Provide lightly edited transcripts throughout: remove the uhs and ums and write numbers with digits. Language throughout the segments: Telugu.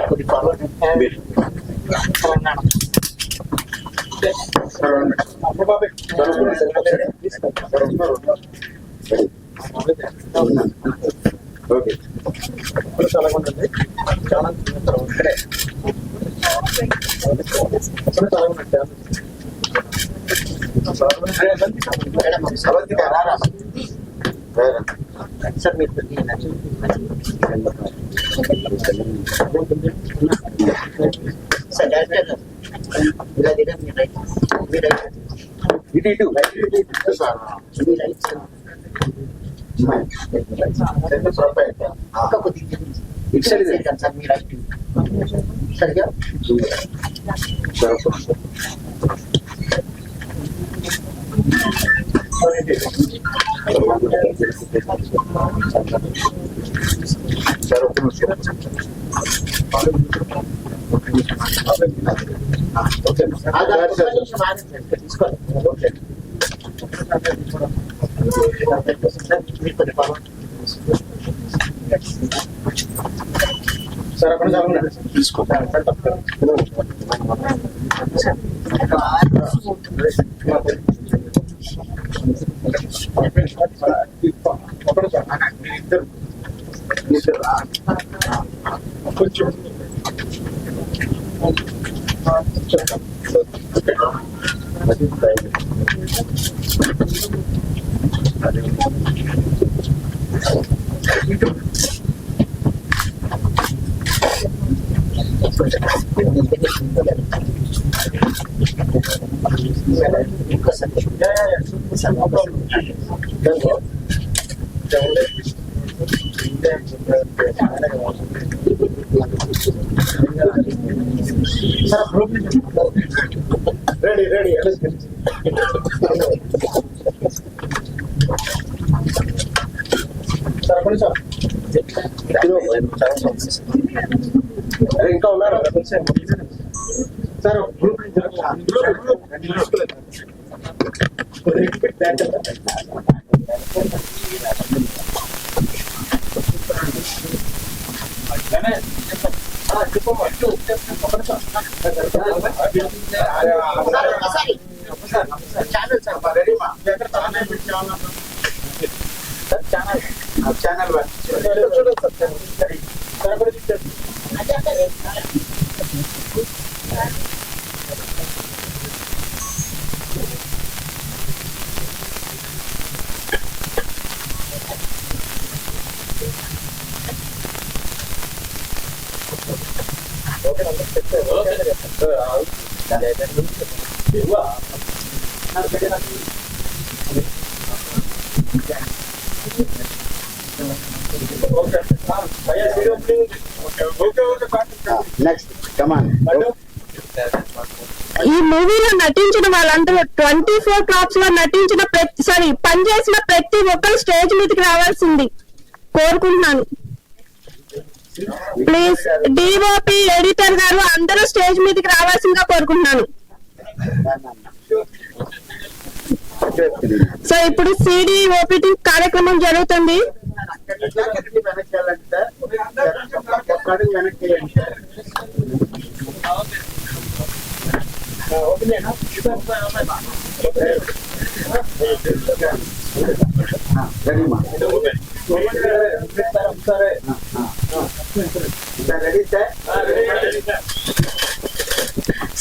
కొద్ది ఫార్వర్డ్ తెలంగాణ ఓకే చాలా ఉంటుంది చాలా సార్ మీరు సార్ డైరెక్టర్ ఇలా దిగా మీ రైట్ ఇటు కొద్దిగా సార్ మీ రైట్ సరిగా సార్ అక్కడ తీసుకో కొంచెం రెడీ రెడీ సార్ అక్కడ సార్ ఇంకా ఉన్నారా సార్ గ్రూప్ ఛానల్ ఈ మూవీలో నటించిన వాళ్ళందరూ 24 క్రాప్స్ లో నటించిన పనిచేసిన ప్రతి ఒక్కరు స్టేజ్ మీదకి రావాల్సింది కోరుకుంటున్నాను. ప్లీజ్ డిఓపి ఎడిటర్ గారు అందరూ స్టేజ్ మీదకి రావాల్సిందిగా కోరుకుంటున్నాను. సో ఇప్పుడు సిడి ఓపీటీ కార్యక్రమం జరుగుతుంది.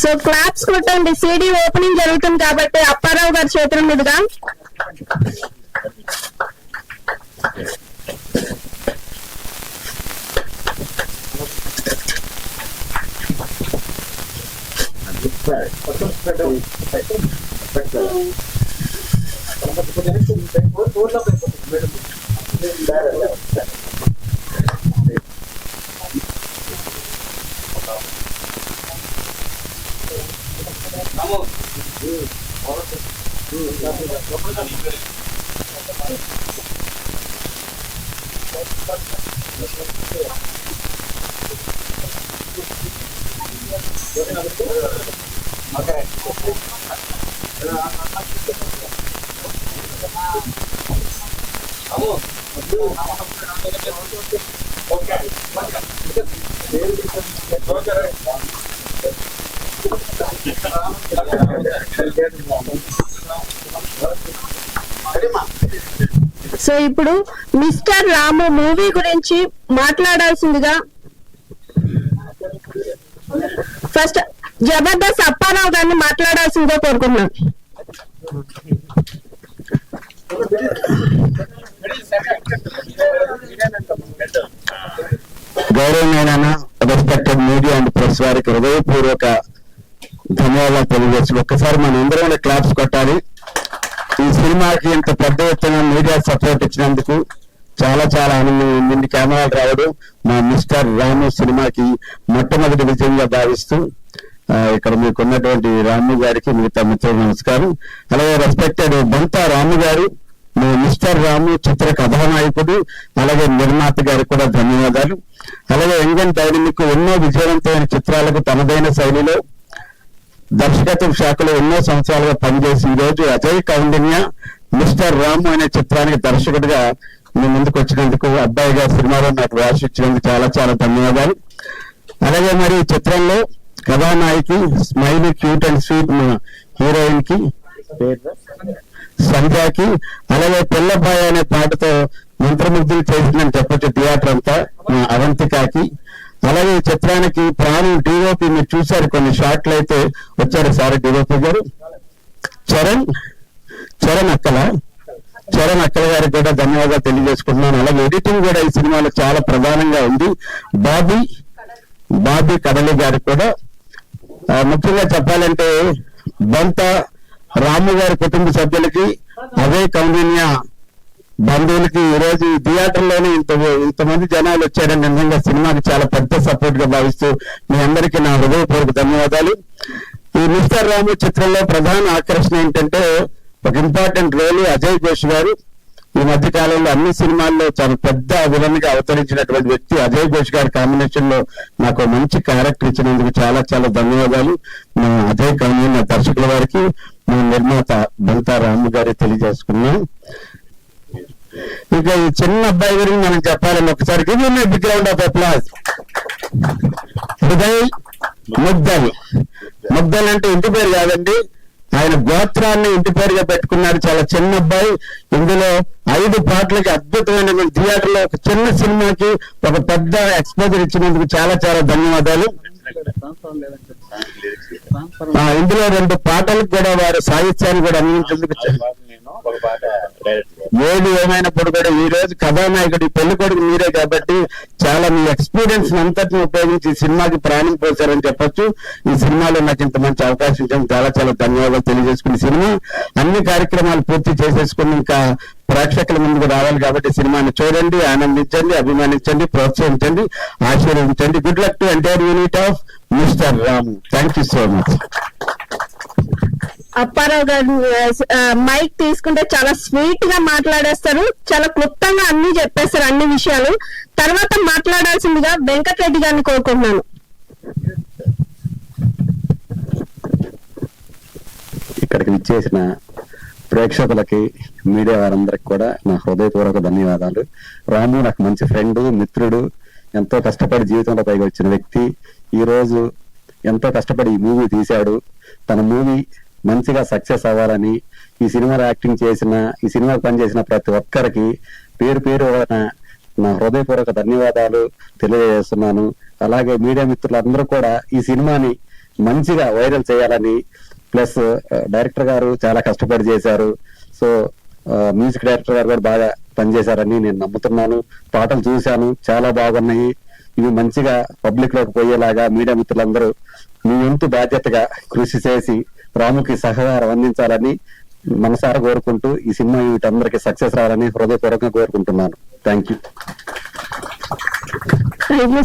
సో క్లాప్స్ కొట్టండి, సిడి ఓపెనింగ్ జరుగుతుంది కాబట్టి అప్పారావు గారి చేతుల మీదుగా. సో ఇప్పుడు మిస్టర్ రాము మూవీ గురించి మాట్లాడాల్సిందిగా ఫస్ట్ జబర్దస్త్ అప్పారావు గారిని మాట్లాడాల్సిందిగా కోరుకుంటున్నాను. గౌరవమైన రెస్పెక్టెడ్ మీడియా అండ్ ప్రెస్ వారికి హృదయపూర్వక ధన్యవాదాలు తెలియజేసి ఒక్కసారి మన అందరం క్లాప్స్ కొట్టాలి. ఈ సినిమాకి ఇంత పెద్ద ఎత్తున మీడియా సపోర్ట్ ఇచ్చినందుకు చాలా చాలా ఆనందం ఉంది. కెమెరాలు రావడం మా మిస్టర్ రాము సినిమాకి మొట్టమొదటి విజయంగా భావిస్తూ ఇక్కడ మీకున్నటువంటి రాము గారికి మిగతా మిత్రులు నమస్కారం. అలాగే రెస్పెక్టెడ్ బంతా రాము గారు, మా మిస్టర్ రాము చిత్ర కథానాయకుడు, అలాగే నిర్మాత గారికి కూడా ధన్యవాదాలు. అలాగే యంగన్ డైనమిక్ ఎన్నో విజయవంతమైన చిత్రాలకు తనదైన శైలిలో దర్శకత్వ శాఖలో ఎన్నో సంవత్సరాలుగా పనిచేసి ఈ రోజు అజయ్ కౌండిన్య మిస్టర్ రాము అనే చిత్రానికి దర్శకుడిగా మీ ముందుకు వచ్చినందుకు, అబ్బాయిగా సినిమాలో నాకు రాసి ఇచ్చినందుకు చాలా చాలా ధన్యవాదాలు. అలాగే మరి ఈ చిత్రంలో కథానాయకి స్మైలీ క్యూట్ అండ్ స్వీట్ మా హీరోయిన్ కి సంధ్యాకి, అలాగే పిల్లబ్బాయి అనే పాటతో మంత్రముగ్ధులు చేసిందని చెప్పొచ్చు థియేటర్ అంతా మా అవంతికాకి, అలాగే ఈ చిత్రానికి ప్రాణం డిఓపి మీరు చూశారు, కొన్ని షాట్లు అయితే వచ్చారు సార్ డిఓపి గారు, చరణ్ అక్కల గారికి కూడా ధన్యవాదాలు తెలియజేసుకుంటున్నాను. అలాగే ఎడిటింగ్ కూడా ఈ సినిమాలో చాలా ప్రధానంగా ఉంది. బాబీ కడలి గారికి కూడా ముఖ్యంగా చెప్పాలంటే బంతా రాము గారి కుటుంబ సభ్యులకి, అజయ్ కౌండిన్య బంధువులకి ఈ రోజు థియేటర్ లోనే ఇంతమంది జనాలు వచ్చారని నిజంగా సినిమాకి చాలా పెద్ద సపోర్ట్ గా భావిస్తూ మీ అందరికీ నా హృదయపూర్వక ధన్యవాదాలు. ఈ మిస్టర్ రాము చిత్రంలో ప్రధాన ఆకర్షణ ఏంటంటే ఒక ఇంపార్టెంట్ రోల్ అజయ్ ఘోష్ గారు. ఈ మధ్య కాలంలో అన్ని సినిమాల్లో చాలా పెద్ద విలన్ గా అవతరించినటువంటి వ్యక్తి అజయ్ ఘోష్ గారి కాంబినేషన్ లో నాకు మంచి క్యారెక్టర్ ఇచ్చినందుకు చాలా చాలా ధన్యవాదాలు. మా అజయ్ కౌండిన్య దర్శకుల వారికి, మా నిర్మాత బంతా రాము గారి తెలియజేసుకున్నాం. ఇక ఈ చిన్న అబ్బాయి గురించి మనం చెప్పాలని ఒకసారి big round of applause. Hriday Mudgal అంటే ఇంటి పేరు కాదండి, ఆయన గోత్రాన్ని ఇంటి పేరుగా పెట్టుకున్నాడు. చాలా చిన్న అబ్బాయి. ఇందులో 5 పాటలకి అద్భుతమైన థియేటర్ లో ఒక చిన్న సినిమాకి ఒక పెద్ద ఎక్స్పోజర్ ఇచ్చినందుకు చాలా చాలా ధన్యవాదాలు. ఇందులో 2 పాటలకు కూడా వారు సాహిత్యాన్ని కూడా అందించేందుకు ఏది ఏమైనప్పుడు కూడా ఈ రోజు కథానాయకుడు పెళ్లి కొడుకు మీరే కాబట్టి చాలా మీ ఎక్స్పీరియన్స్ అంతటిని ఉపయోగించి ఈ సినిమాకి ప్రాణం పోసారని చెప్పొచ్చు. ఈ సినిమాలో నాకు ఇంత మంచి అవకాశం ఇచ్చాను, చాలా చాలా ధన్యవాదాలు తెలియజేసుకుని సినిమా అన్ని కార్యక్రమాలు పూర్తి చేసేసుకుని ఇంకా ప్రేక్షకుల ముందుకు రావాలి కాబట్టి సినిమాని చూడండి, ఆనందించండి, అభిమానించండి, ప్రోత్సహించండి, ఆశీర్వదించండి. Good luck to entire unit of mister Ramu. Thank you so much. Apparao గారు మైక్ తీసుకుంటే చాలా స్వీట్ గా మాట్లాడేస్తారు, చాలా క్లుప్తంగా అన్ని చెప్పేస్తారు అన్ని విషయాలు. తర్వాత మాట్లాడాల్సిందిగా వెంకటరెడ్డి గారిని కోరుకుంటున్నాను. ఇక్కడికి విచ్చేసిన ప్రేక్షకులకి, మీడియా వారందరికి కూడా నా హృదయపూర్వక ధన్యవాదాలు. రాము నాకు మంచి ఫ్రెండ్, మిత్రుడు, ఎంతో కష్టపడి జీవితంలో పైకి వచ్చిన వ్యక్తి. ఈ రోజు ఎంతో కష్టపడి ఈ మూవీ తీశాడు. తన మూవీ మంచిగా సక్సెస్ అవ్వాలని ఈ సినిమాలో యాక్టింగ్ చేసిన, ఈ సినిమాకి పనిచేసిన ప్రతి ఒక్కరికి పేరు పేరు నా హృదయపూర్వక ధన్యవాదాలు తెలియజేస్తున్నాను. అలాగే మీడియా మిత్రులందరూ కూడా ఈ సినిమాని మంచిగా వైరల్ చేయాలని, ప్లస్ డైరెక్టర్ గారు చాలా కష్టపడి చేశారు. సో మ్యూజిక్ డైరెక్టర్ గారు కూడా బాగా పనిచేశారని నేను నమ్ముతున్నాను. పాటలు చూశాను, చాలా బాగున్నాయి. ఇవి మంచిగా పబ్లిక్ లోకి పోయేలాగా మీడియా మిత్రులందరూ మీ వంతు బాధ్యతగా కృషి చేసి రాముకి సహకారం అందించాలని మనసారా కోరుకుంటూ ఈ సినిమా వీటందరికీ సక్సెస్ రావాలని హృదయపూర్వకంగా కోరుకుంటున్నాను. Thank you.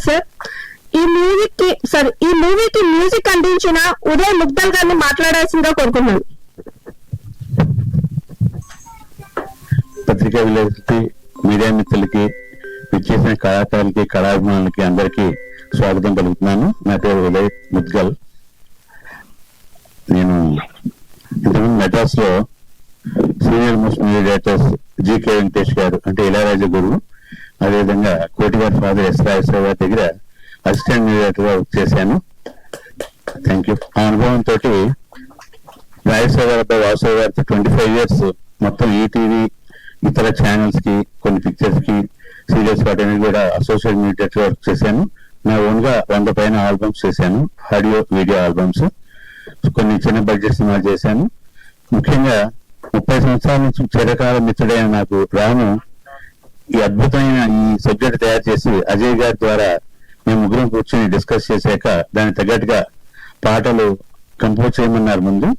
సార్, ఈ మూవీకి మ్యూజిక్ అందించిన ఉదయ్ ముగ్ధల్ గారిని మాట్లాడాల్సిందిగా కోరుకున్నాను. పత్రికా విలేకరులకి, మీడియా మిత్రులకి, విచ్చేసిన కళాకారులకి, కళాభిమానులకి అందరికీ స్వాగతం పలుకుతున్నాను. నా పేరు ఉదయ్ ముద్గల్. నేను ఇంతకుముందు మెడ్రాస్ లో senior most media directors GK Venkatesh గారు అంటే ఇళయరాజా గురువు, అదేవిధంగా కోటి గారి ఫాదర్ ఎస్ రాజేశ్వర గారి దగ్గర అసిస్టెంట్ మ్యూజియేటర్ గా వర్క్ చేశాను. Thank you. ఆ అనుభవంతో రాజేశ్వర గారి అబ్బాయి వాసుదేవ్ గారితో 25 years మొత్తం ఈటీవీ ఇతర ఛానల్స్ కి, కొన్ని పిక్చర్స్ కి, సీరియల్స్ వాటి కూడా అసోసియేట్ మ్యూజియేటర్ గా వర్క్ చేశాను. నా ఓన్ గా 100 పైన ఆల్బమ్స్ చేశాను, ఆడియో వీడియో ఆల్బమ్స్. కొన్ని చిన్న బడ్జెట్ సినిమాలు చేశాను. ముఖ్యంగా 30 సంవత్సరాల నుంచి చిరకాల మిత్రుడైన నాకు రాము ఈ అద్భుతమైన ఈ సబ్జెక్ట్ తయారు చేసి అజయ్ గారి ద్వారా మేము ముగ్గురం కూర్చొని డిస్కస్ చేశాక దానికి తగ్గట్టుగా పాటలు కంపోజ్ చేయమన్నారు ముందు.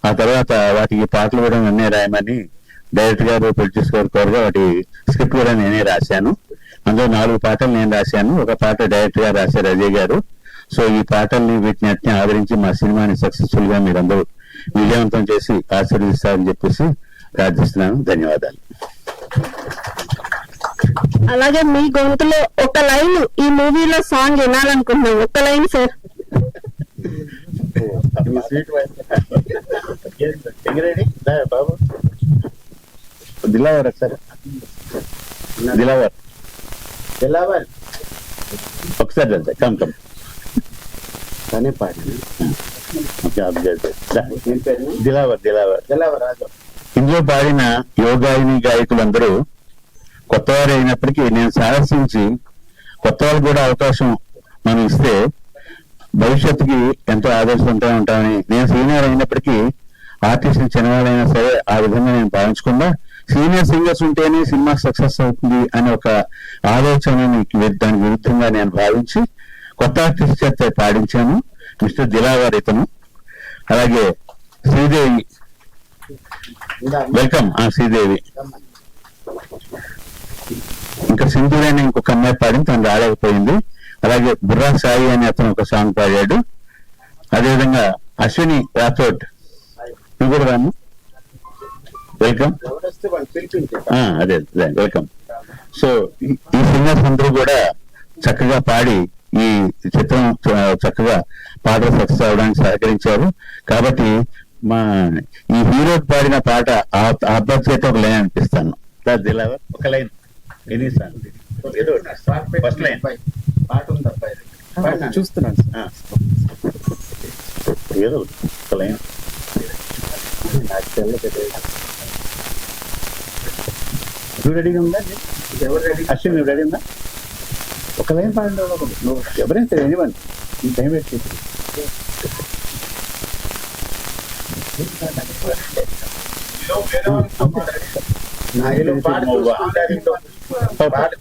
ఆ తర్వాత వాటికి పాటలు కూడా నేనే రాయమని డైరెక్టర్ గారు, ప్రొడ్యూసర్ గారు కోరగా వాటి స్క్రిప్ట్ కూడా నేనే రాశాను. అందులో 4 పాటలు నేను రాశాను, ఒక పాట డైరెక్టర్ గారు రాశారు అజయ్ గారు. సో ఈ పాటల్ని వీటిని అట్నే ఆదరించి మా సినిమాని సక్సెస్ఫుల్ గా మీరందరూ విజయవంతం చేసి ఆశీర్వదిస్తారని చెప్పేసి ప్రార్థిస్తున్నాను. ధన్యవాదాలు. అలాగే మీ గొంతులో ఒక లైన్ ఈ మూవీలో సాంగ్ వినాలనుకుంటున్నాం. ఒక లైన్ సార్. బాబు దిలావర్ సార్, దిలావర్ దిలావర్ ఒకసారి వెళ్తాయి కమ్ కమ్ తనే పాడి దిలావర్ దిలావర్ దిలావర్ రాజు. ఇందులో పాడిన యోగాయిని గాయకులందరూ కొత్తవారు అయినప్పటికీ నేను సాహసించి కొత్త వాళ్ళకు కూడా అవకాశం మనం ఇస్తే భవిష్యత్తుకి ఎంతో ఆదర్శవంతంగా ఉంటామని, నేను సీనియర్ అయినప్పటికీ ఆర్టిస్ట్ చిన్నవాళ్ళైనా సరే ఆ విధంగా నేను భావించకుండా సీనియర్ సింగర్స్ ఉంటేనే సినిమా సక్సెస్ అవుతుంది అనే ఒక ఆలోచనని దానికి విరుద్ధంగా నేను భావించి కొత్త ఆర్టిస్ట్ చేత పాడించాను. మిస్టర్ దిలావర్ ఇతను. అలాగే శ్రీదేవి, వెల్కమ్. శ్రీదేవి ఇంకా సింధూరి అని ఇంకొక అమ్మాయి పాడింది, తను రాలేకపోయింది. అలాగే బుర్రా సాయి అని అతను ఒక సాంగ్ పాడాడు. అదేవిధంగా అశ్విని రాథోడ్, నువ్వు కూడా రాము, వెల్కమ్. అదే వెల్కమ్. సో ఈ సింగర్స్ అందరూ కూడా చక్కగా పాడి ఈ చిత్రం చక్కగా పాటలు సక్సెస్ అవడానికి సహకరించారు. కాబట్టి మా ఈ హీరో పాడిన పాట ఆ అబ్బాయి చేత ఒక లైన్ అనిపిస్తాను. దిలావర్ ఒక లైన్ ఎనీ సాంగ్ ఏదో ఫస్ట్ లైన్ పాట ఉంది చూస్తున్నాను ఏదో ఒక లైన్. నువ్వు రెడీగా ఉందా? అశ్విన్ నువ్వు రెడీ ఉందా? ఒక లైన్ పాడండి. నువ్వు ఎవరైనా సరే ఎనీవన్ ఈ టైం వేస్ట్ చేసి పాట